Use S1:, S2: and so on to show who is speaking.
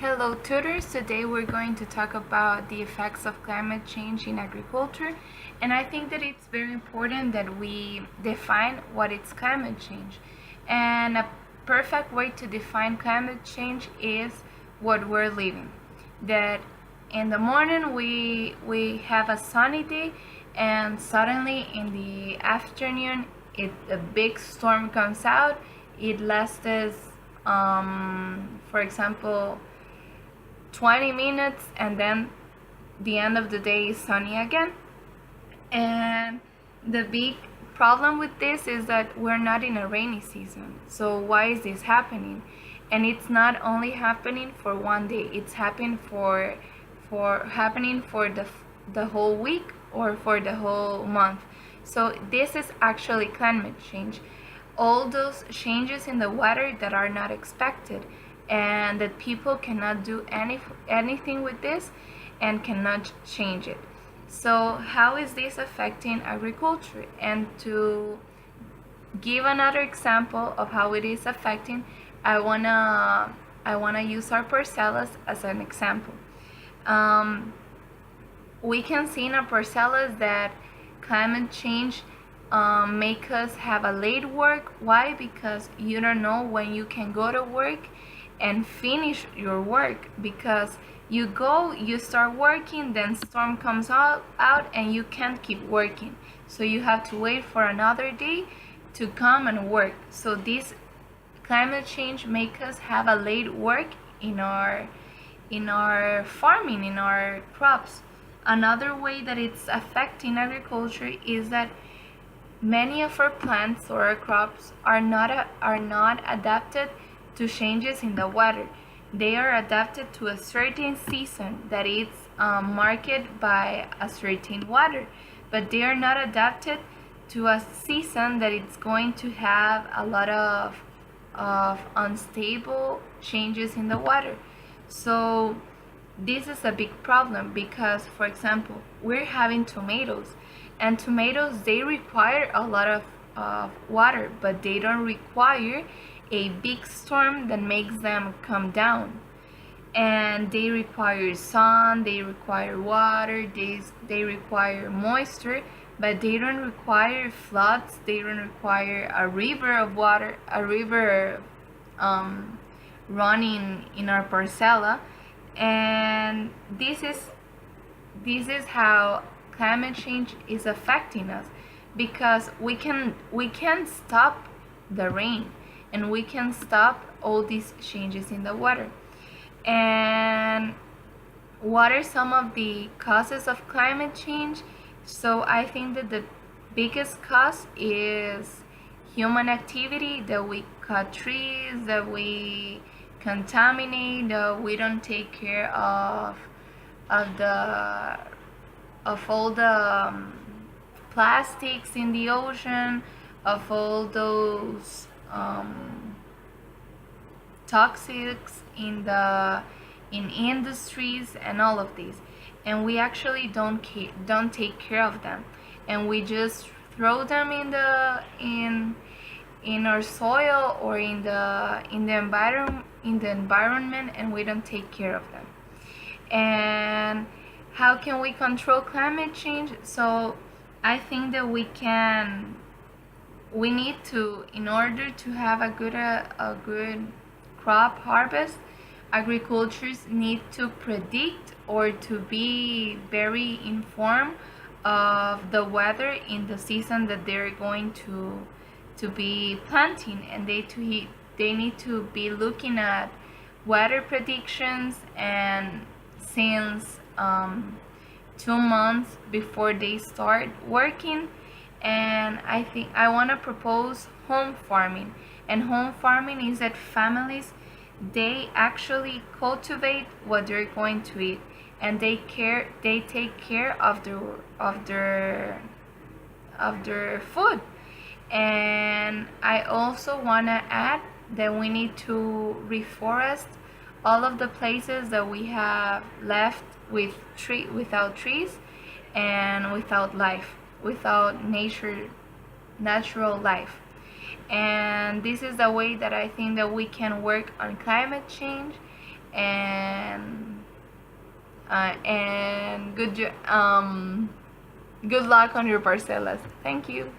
S1: Hello tutors, today we're going to talk about the effects of climate change in agriculture, and I think that it's very important that we define what is climate change. And a perfect way to define climate change is what we're living. That in the morning we have a sunny day, and suddenly in the afternoon a big storm comes out. It lasts for example 20 minutes, and then the end of the day is sunny again. And the big problem with this is that we're not in a rainy season. So why is this happening? And it's not only happening for one day, it's happening for the whole week or for the whole month. So this is actually climate change. All those changes in the weather that are not expected, and that people cannot do anything with this and cannot change it. So how is this affecting agriculture? And to give another example of how it is affecting, I wanna use our parcelas as an example. We can see in our parcelas that climate change make us have a late work. Why? Because you don't know when you can go to work and finish your work, because you start working, then storm comes out and you can't keep working, so you have to wait for another day to come and work. So this climate change make us have a late work in our farming, in our crops. Another way that it's affecting agriculture is that many of our plants or our crops are not adapted to changes in the weather. They are adapted to a certain season that is marked by a certain weather, but they are not adapted to a season that it's going to have a lot of unstable changes in the weather. So this is a big problem because, for example, we're having tomatoes, and tomatoes, they require a lot of water, but they don't require a big storm that makes them come down. And they require sun, they require water, they require moisture, but they don't require floods, they don't require a river of water, a river running in our parcela. And this is how climate change is affecting us, because we can stop the rain, and we can stop all these changes in the weather. And what are some of the causes of climate change? So I think that the biggest cause is human activity, that we cut trees, that we contaminate, that we don't take care of all the plastics in the ocean, of all those toxics in industries and all of these, and we actually don't take care of them, and we just throw them in our soil or in the environment, and we don't take care of them. And how can we control climate change? So I think that we need to, in order to have a good crop harvest, agricultures need to predict or to be very informed of the weather in the season that they're going to be planting, and they need to be looking at weather predictions, and since 2 months before they start working. And I think I want to propose home farming. And home farming is that families, they actually cultivate what they're going to eat, and they take care of their food. And I also want to add that we need to reforest all of the places that we have left without trees and without life, without natural life. And this is the way that I think that we can work on climate change and good luck on your parcelas. Thank you.